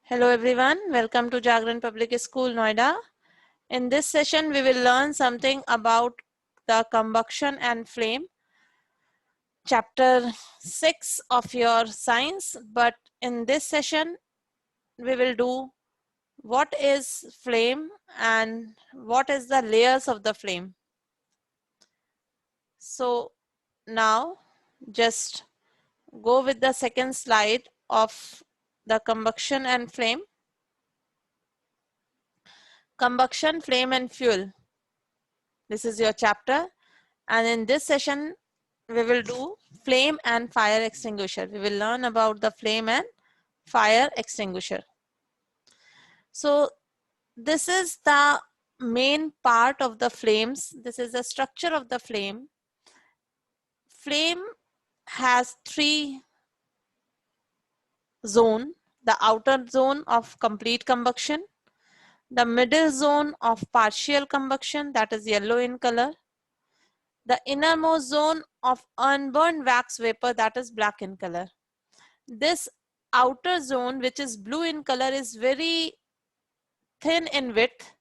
Hello everyone, welcome to Jagran Public School, Noida. In this session, we will learn something about the combustion and flame, chapter 6 of your science. But in this session, we will do what is flame and what is the layers of the flame. So now just go with the second slide of the combustion and flame. Combustion, flame and fuel. This is your chapter, and in this session we will do flame and fire extinguisher. We will learn about the flame and fire extinguisher. So this is the main part of the flames. This is the structure of the flame. Flame has three zones: the outer zone of complete combustion, the middle zone of partial combustion, that is yellow in color, the innermost zone of unburned wax vapor, that is black in color. This outer zone, which is blue in color, is very thin in width,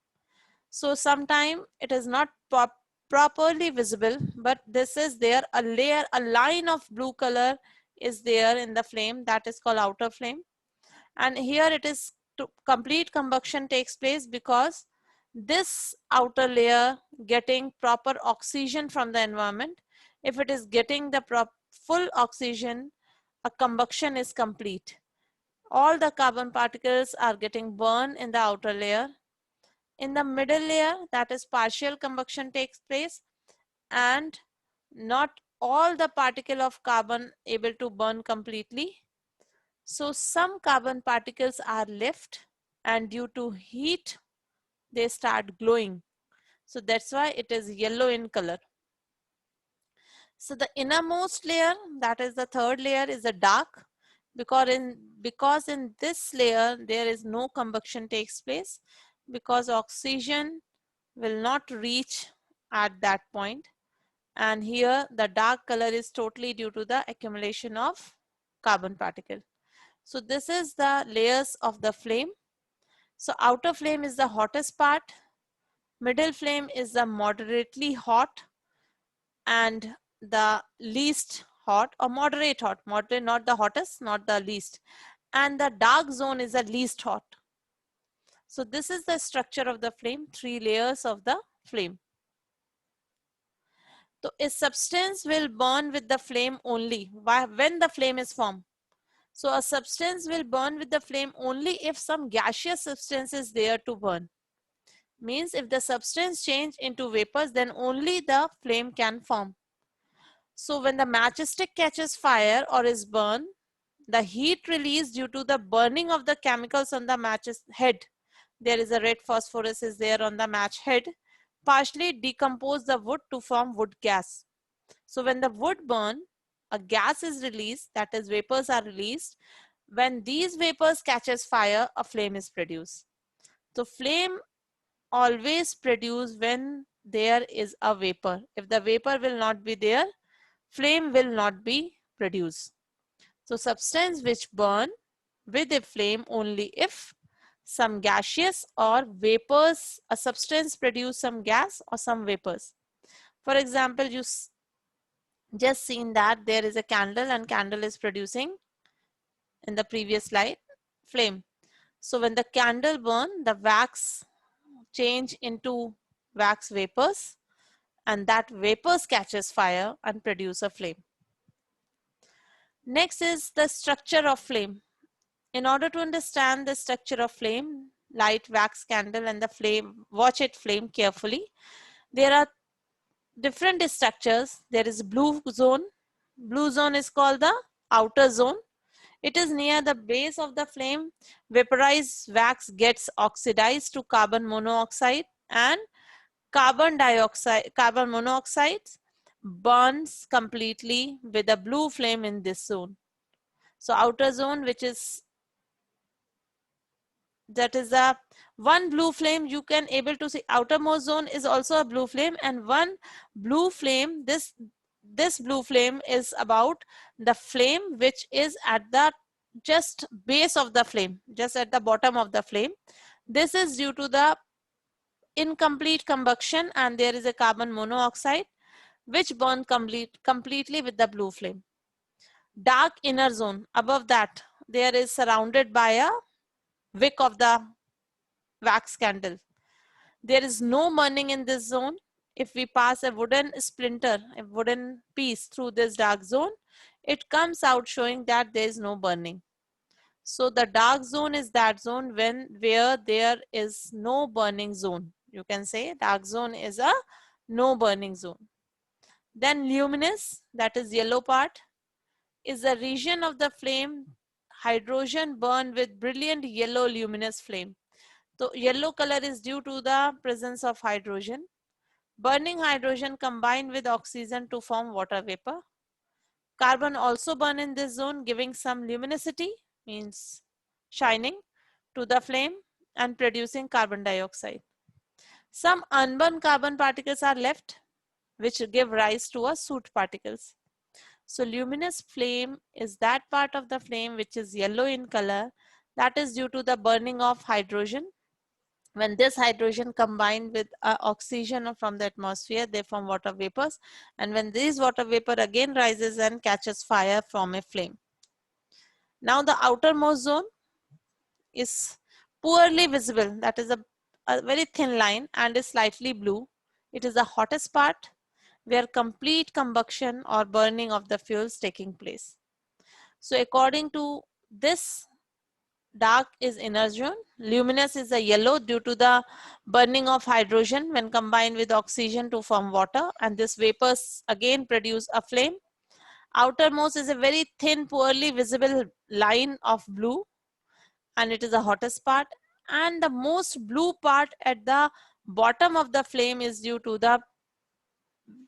so sometimes it is not properly visible, but this is there, a layer, a line of blue color is there in the flame, that is called outer flame. And here it is complete combustion takes place because this outer layer getting proper oxygen from the environment. If it is getting the full oxygen, a combustion is complete. All the carbon particles are getting burned in the outer layer. In the middle layer, that is partial combustion takes place, and not all the particle of carbon able to burn completely. So some carbon particles are left, and due to heat, they start glowing. So that's why it is yellow in color. So the innermost layer, that is the third layer, is a dark, because in this layer there is no combustion takes place, because oxygen will not reach at that point. And here the dark color is totally due to the accumulation of carbon particle. So this is the layers of the flame. So outer flame is the hottest part, middle flame is the moderately hot, and the least hot or moderate hot, moderate, not the hottest, not the least, and the dark zone is the least hot. So this is the structure of the flame, three layers of the flame. So a substance will burn with the flame only when the flame is formed. So a substance will burn with the flame only if some gaseous substance is there to burn. Means if the substance change into vapors, then only the flame can form. So when the matchstick catches fire or is burned, the heat released due to the burning of the chemicals on the match's head, there is a red phosphorus is there on the match head, partially decompose the wood to form wood gas. So when the wood burn, a gas is released, that is vapors are released. When these vapors catches fire, a flame is produced. So flame always produce when there is a vapor. If the vapor will not be there, flame will not be produced. So substance which burn with a flame only if some gaseous or vapors, a substance produce some gas or some vapors. For example, you just seen that there is a candle and candle is producing, in the previous slide, flame. So when the candle burn, the wax change into wax vapors, and that vapors catches fire and produce a flame. Next is the structure of flame. In order to understand the structure of flame, light wax candle and the flame, watch it flame carefully. There are different structures. There is blue zone. Blue zone is called the outer zone. It is near the base of the flame. Vaporized wax gets oxidized to carbon monoxide, and carbon monoxide burns completely with a blue flame in this zone. So outer zone, which is, that is a one blue flame, you can able to see outermost zone is also a blue flame, and one blue flame, this blue flame is about the flame which is at the just base of the flame, just at the bottom of the flame. This is due to the incomplete combustion, and there is a carbon monoxide which burn completely with the blue flame. Dark inner zone, above that there is surrounded by a wick of the wax candle. There is no burning in this zone. If we pass a wooden splinter, a wooden piece through this dark zone, it comes out showing that there is no burning. So the dark zone is that zone where there is no burning zone. You can say dark zone is a no burning zone. Then luminous, that is yellow part, is a region of the flame hydrogen burn with brilliant yellow luminous flame. So yellow color is due to the presence of hydrogen. Burning hydrogen combined with oxygen to form water vapor. Carbon also burn in this zone, giving some luminosity, means shining, to the flame and producing carbon dioxide. Some unburned carbon particles are left, which give rise to a soot particles. So luminous flame is that part of the flame which is yellow in color. That is due to the burning of hydrogen. When this hydrogen combined with oxygen from the atmosphere, they form water vapors. And when this water vapor again rises and catches fire from a flame. Now the outermost zone is poorly visible. That is a very thin line and is slightly blue. It is the hottest part where complete combustion or burning of the fuels taking place. So according to this, dark is inner zone, luminous is a yellow due to the burning of hydrogen when combined with oxygen to form water, and this vapors again produce a flame. Outermost is a very thin, poorly visible line of blue, and it is the hottest part, and the most blue part at the bottom of the flame is due to the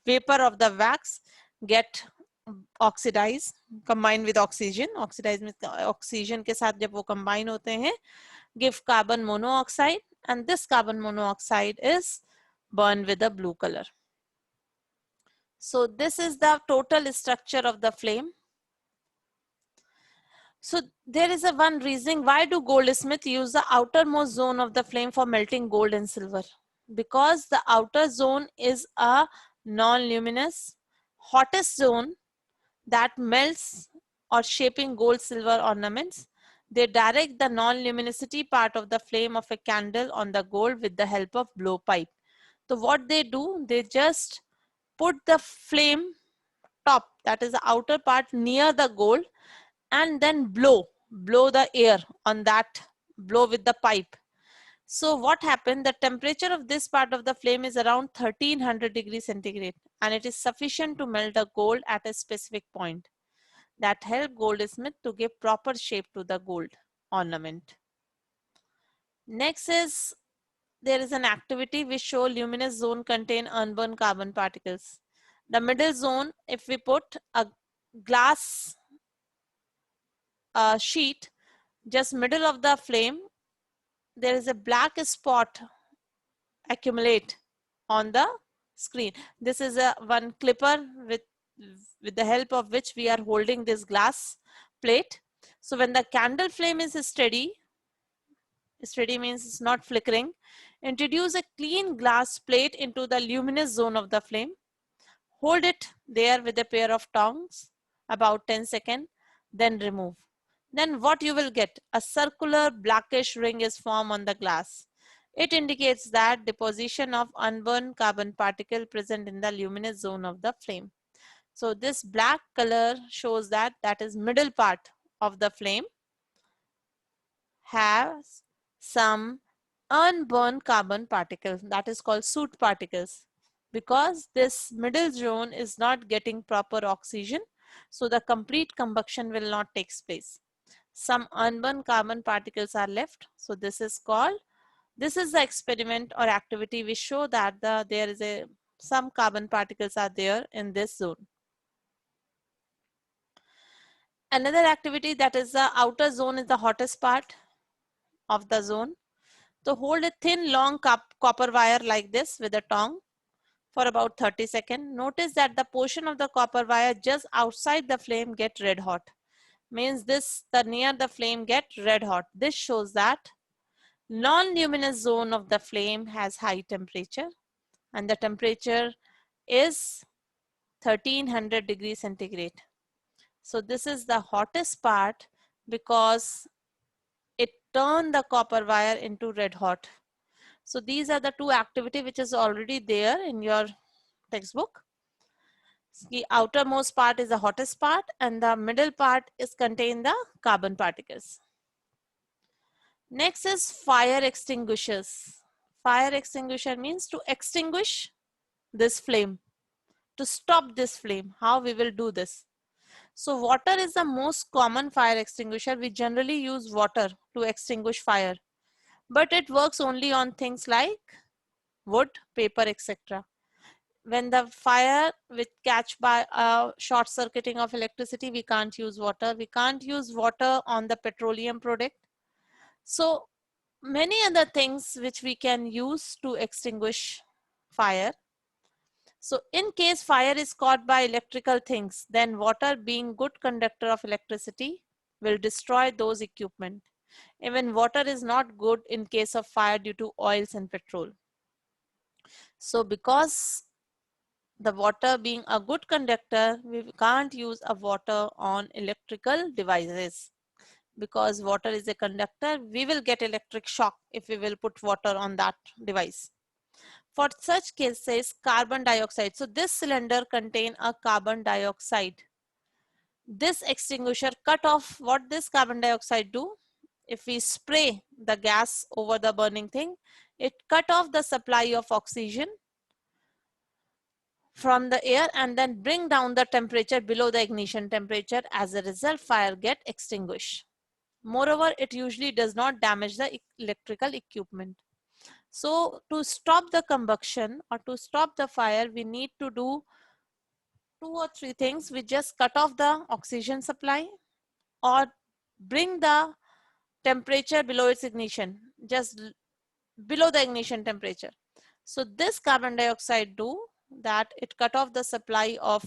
vapor of the wax get oxidized combined with oxygen. Oxidized means oxygen के साथ जब वो combine होते हैं, give carbon monoxide, and this carbon monoxide is burned with a blue color. So this is the total structure of the flame. So there is a one reason why do goldsmith use the outermost zone of the flame for melting gold and silver? Because the outer zone is a non-luminous hottest zone that melts or shaping gold silver ornaments. They direct the non-luminosity part of the flame of a candle on the gold with the help of blowpipe. So what they do, they just put the flame top, that is the outer part, near the gold, and then blow the air on that, blow with the pipe. So what happened, the temperature of this part of the flame is around 1300 degrees centigrade, and it is sufficient to melt the gold at a specific point. That help goldsmith to give proper shape to the gold ornament. Next is, there is an activity which show luminous zone contain unburned carbon particles. The middle zone, if we put a glass sheet just middle of the flame, there is a black spot accumulate on the screen. This is a one clipper with the help of which we are holding this glass plate. So when the candle flame is steady means it's not flickering, introduce a clean glass plate into the luminous zone of the flame. Hold it there with a pair of tongs about 10 seconds, then remove. Then what you will get? A circular blackish ring is formed on the glass. It indicates that deposition of unburned carbon particle present in the luminous zone of the flame. So this black color shows that that is middle part of the flame has some unburned carbon particles, that is called soot particles, because this middle zone is not getting proper oxygen, so the complete combustion will not take place. Some unburned carbon particles are left, so this is the experiment or activity which show that there is some carbon particles are there in this zone. Another activity, that is the outer zone, is the hottest part of the zone. So hold a thin long copper wire like this with a tong for about 30 seconds. Notice that the portion of the copper wire just outside the flame get red hot. means this, the near the flame get red hot. This shows that non-luminous zone of the flame has high temperature, and the temperature is 1300 degrees centigrade. So this is the hottest part because it turned the copper wire into red hot. So these are the two activity which is already there in your textbook. The outermost part is the hottest part, and the middle part is contain the carbon particles. Next is fire extinguishers. Fire extinguisher means to extinguish this flame, to stop this flame. How we will do this? So water is the most common fire extinguisher. We generally use water to extinguish fire, but it works only on things like wood, paper, etc. When the fire which catch by a short circuiting of electricity, we can't use water. We can't use water on the petroleum product. So many other things which we can use to extinguish fire. So in case fire is caught by electrical things, then water being good conductor of electricity will destroy those equipment. Even water is not good in case of fire due to oils and petrol. So because the water being a good conductor, we can't use a water on electrical devices. Because water is a conductor, we will get electric shock if we will put water on that device. For such cases, carbon dioxide. So this cylinder contain a carbon dioxide. This extinguisher cut off what this carbon dioxide do. If we spray the gas over the burning thing, it cut off the supply of oxygen from the air and then bring down the temperature below the ignition temperature. As a result, fire get extinguished. Moreover, it usually does not damage the electrical equipment. So to stop the combustion or to stop the fire, we need to do 2 or 3 things. We just cut off the oxygen supply or bring the temperature below its ignition, just below the ignition temperature. So this carbon dioxide do that, it cut off the supply of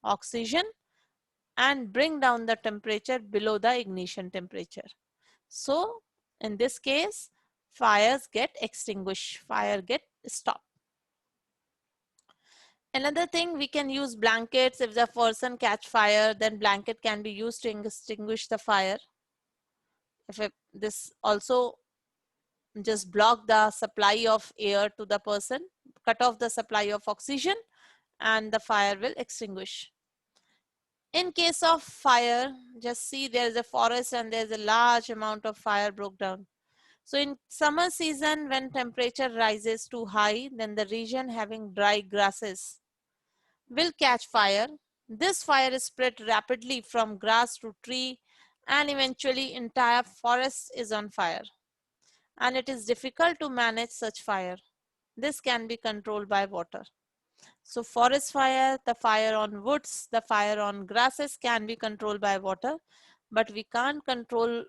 oxygen and bring down the temperature below the ignition temperature. So in this case, fires get extinguished, fire get stopped. Another thing, we can use blankets. If the person catch fire, then blanket can be used to extinguish the fire. If this also just block the supply of air to the person, cut off the supply of oxygen, and the fire will extinguish. In case of fire, just see there is a forest and there is a large amount of fire broke down. So in summer season, when temperature rises too high, then the region having dry grasses will catch fire. This fire is spread rapidly from grass to tree, and eventually entire forest is on fire. And it is difficult to manage such fire. This can be controlled by water. So forest fire, the fire on woods, the fire on grasses can be controlled by water, but we can't control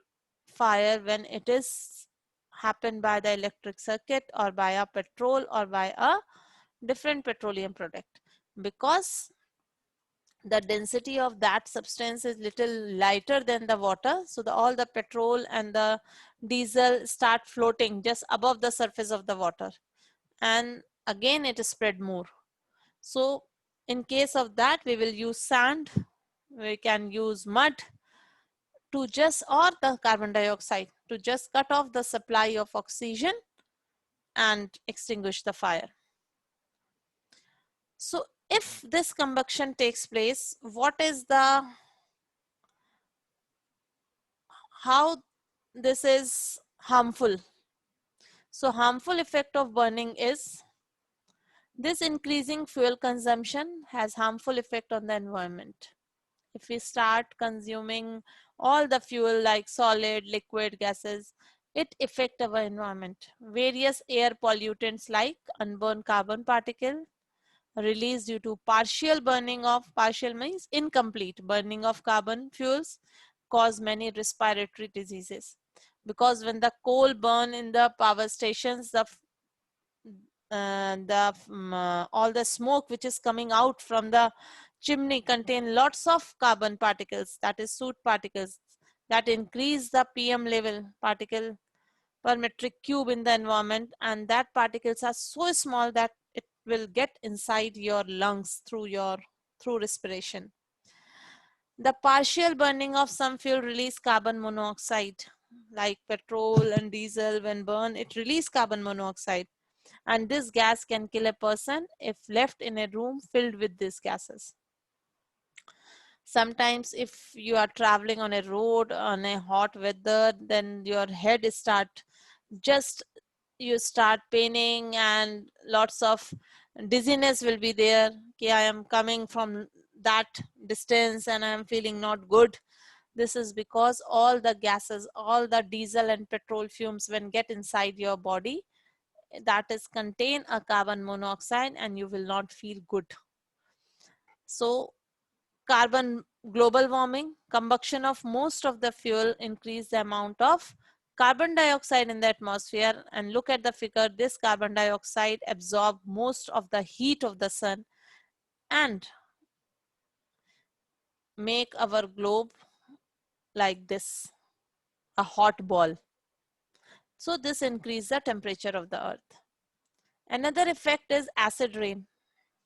fire when it is happened by the electric circuit or by a petrol or by a different petroleum product, because the density of that substance is little lighter than the water. So all the petrol and the diesel start floating just above the surface of the water, and again it is spread more. So in case of that, we will use sand, we can use mud to just, or the carbon dioxide, to just cut off the supply of oxygen and extinguish the fire. So if this combustion takes place, what is the, how this is harmful? So harmful effect of burning is, this increasing fuel consumption has harmful effect on the environment. If we start consuming all the fuel like solid, liquid, gases, it affect our environment. Various air pollutants like unburned carbon particle released due to partial burning of, partial means incomplete burning of carbon fuels, cause many respiratory diseases. Because when the coal burn in the power stations, all the smoke which is coming out from the chimney contain lots of carbon particles, that is soot particles, that increase the PM level, particle per metric cube in the environment, and that particles are so small that it will get inside your lungs through respiration. The partial burning of some fuel release carbon monoxide, like petrol and diesel. When burned, it release carbon monoxide, and this gas can kill a person if left in a room filled with these gases. Sometimes if you are traveling on a road on a hot weather, then your head start just you start paining and lots of dizziness will be there. Okay, I am coming from that distance and I am feeling not good. This is because all the gases, all the diesel and petrol fumes when get inside your body, that is contain a carbon monoxide and you will not feel good. So carbon global warming, combustion of most of the fuel increase the amount of carbon dioxide in the atmosphere. And look at the figure, this carbon dioxide absorb most of the heat of the sun and make our globe like this, a hot ball. So this increase the temperature of the earth. Another effect is acid rain.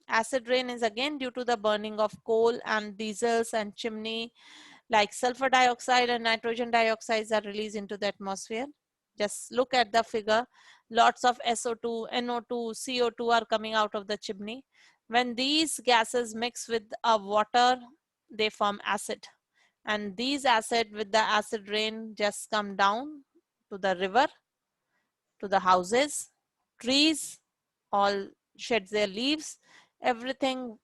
Acid rain is again due to the burning of coal and diesels and chimney, like sulfur dioxide and nitrogen dioxides are released into the atmosphere. Just look at the figure. Lots of SO2, NO2, CO2 are coming out of the chimney. When these gases mix with water, they form acid. And these acid with the acid rain just come down to the river, to the houses, trees, all shed their leaves, everything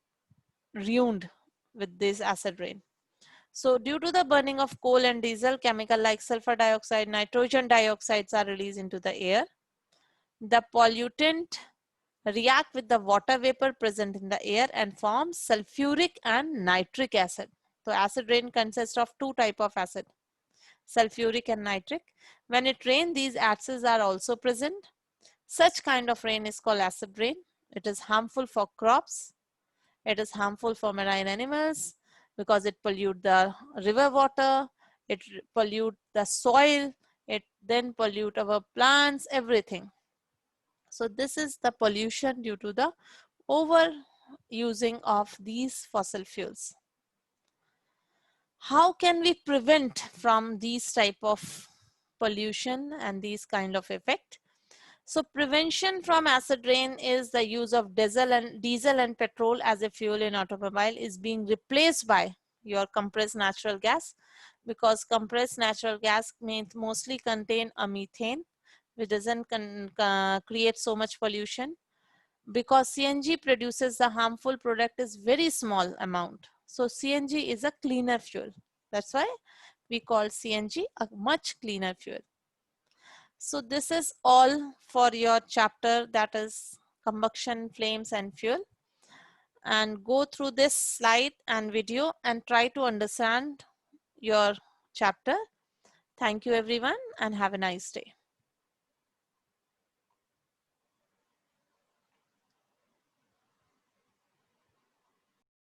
ruined with this acid rain. So due to the burning of coal and diesel, chemical like sulfur dioxide, nitrogen dioxides are released into the air. The pollutant react with the water vapor present in the air and form sulfuric and nitric acid. So acid rain consists of two types of acid, sulfuric and nitric. When it rains, these acids are also present. Such kind of rain is called acid rain. It is harmful for crops. It is harmful for marine animals because it pollute the river water, it pollute the soil, it then pollute our plants, everything. So this is the pollution due to the over using of these fossil fuels. How can we prevent from these type of pollution and these kind of effect? So prevention from acid rain is the use of diesel and petrol as a fuel in automobile is being replaced by your compressed natural gas, because compressed natural gas mostly contain a methane, which doesn't create so much pollution. Because CNG produces the harmful product is very small amount. So CNG is a cleaner fuel. That's why we call CNG a much cleaner fuel. So this is all for your chapter, that is combustion, flames and fuel. And go through this slide and video and try to understand your chapter. Thank you everyone and have a nice day.